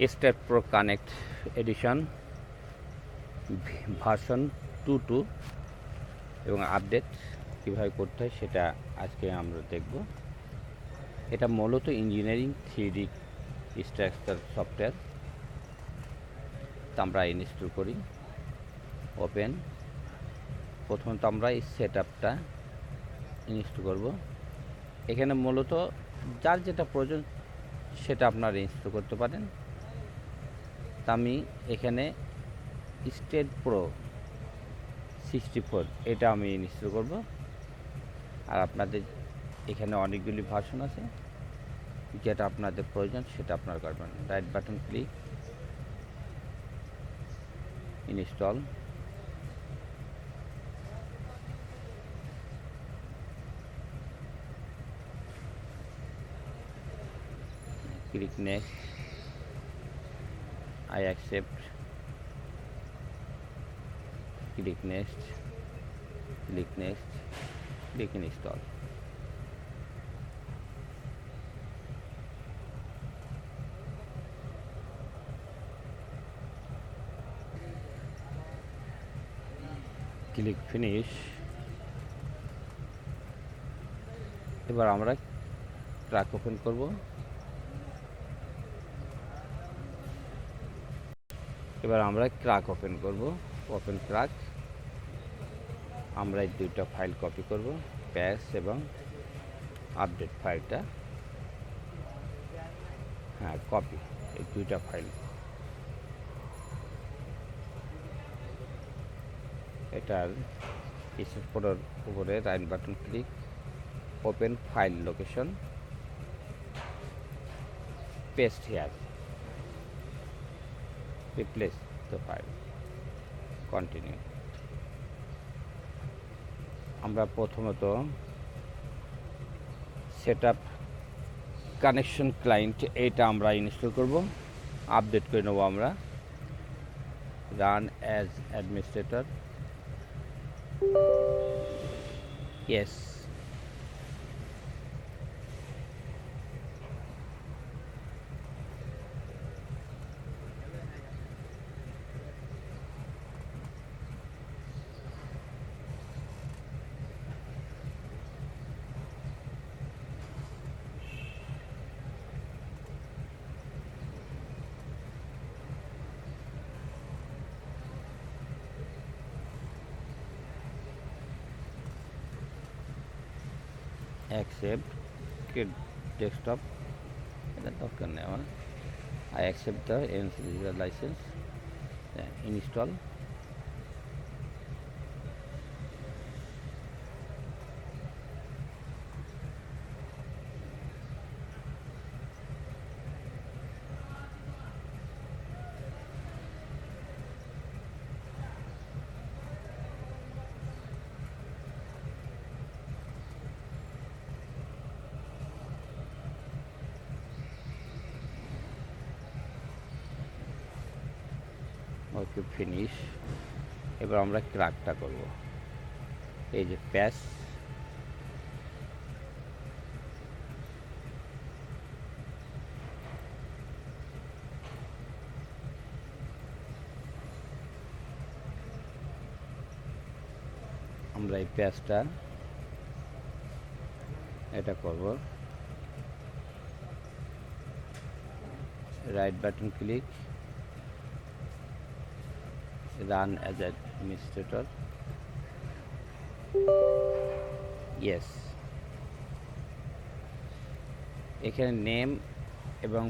State pro connect edition version 2.2 এবং update কীভাবে করতে হয় সেটা আজকে আমরা দেখব। এটা মূলত ইঞ্জিনিয়ারিং 3D স্ট্রাকচার সফটওয়্যার। তা আমরা ইনস্টল করি। ওপেন। প্রথমত আমরা এই সেট আপটা ইনস্টল করব। এখানে মূলত যার যেটা প্রয়োজন সেটা আপনারা ইনস্টল করতে পারেন। তা আমি এখানে স্টেট প্রো 64 এটা আমি ইনস্টল করব। আর আপনাদের এখানে অনেকগুলি ভার্সন আছে, যেটা আপনাদের প্রয়োজন সেটা আপনারা করবেন। Right button click, install. Click next, I accept, click next, click next, click install. Click finish. এবার আমরা ট্র্যাক ওপেন করব। Open crack. আমরা এই দুইটা ফাইল কপি করব, প্যাচ এবং আপডেট ফাইলটা। কপি এই দুইটা ফাইল। এটার স্টোরের উপরে right button click, open file location, paste here, replace the file, continue. আমরা প্রথমত সেট আপ কানেকশন ক্লায়েন্ট এইটা আমরা ইনস্টল করব, আপডেট করে নেব আমরা। Run as administrator, yes. Accept, create desktop, এটা দরকার নেই আমার। I accept the NC licence, install. Okay, finish. এবার আমরা ক্র্যাকটা করব। এই যে প্যাচ, আমরা এই প্যাচটা এটা করব। Right button click, run as administrator, yes. এখানে নেম এবং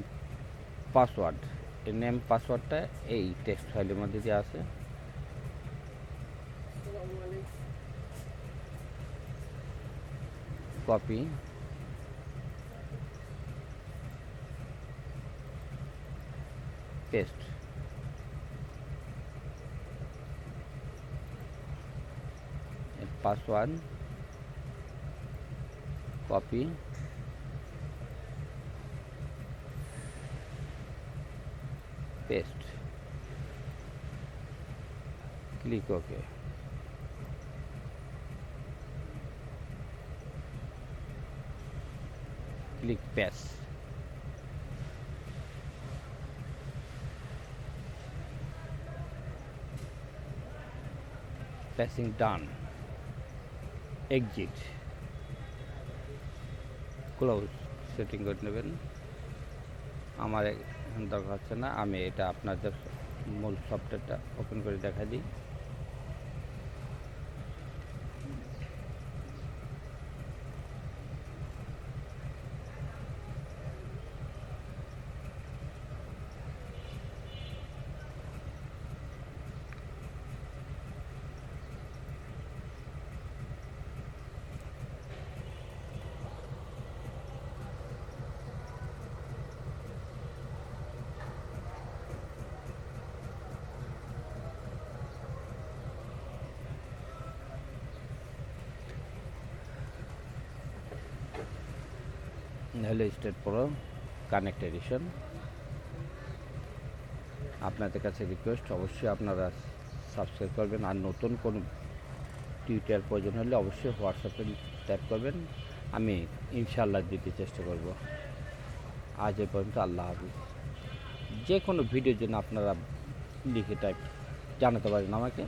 পাসওয়ার্ড, এই নেম পাসওয়ার্ডটা এই টেক্সট ফাইলের মধ্যে দিয়ে আছে। Copy, paste. Password, copy, paste, click okay. Click pass. Passing done, exit, close setting করে নেবেন। আমার এখন দরকার হচ্ছে না, আমি এটা আপনাদের মূল সফটওয়্যারটা ওপেন করে দেখা দিই। Hello state pro connect edition. আপনাদের কাছে রিকোয়েস্ট, অবশ্যই আপনারা সাবস্ক্রাইব করবেন, আর নতুন কোনো টিউটোরিয়াল প্রয়োজন হলে অবশ্যই হোয়াটসঅ্যাপে ট্যাপ করবেন, আমি ইনশাআল্লাহ দিতে চেষ্টা করব। আজ এ পর্যন্ত, আল্লাহ হাফিজ। যে কোনো ভিডিওর জন্য আপনারা লিখে টাইপ জানাতে পারেন আমাকে,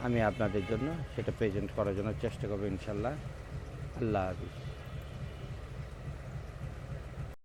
আমি আপনাদের জন্য সেটা প্রেজেন্ট করার জন্য চেষ্টা করব ইনশাআল্লাহ। আল্লাহ হাফিজ।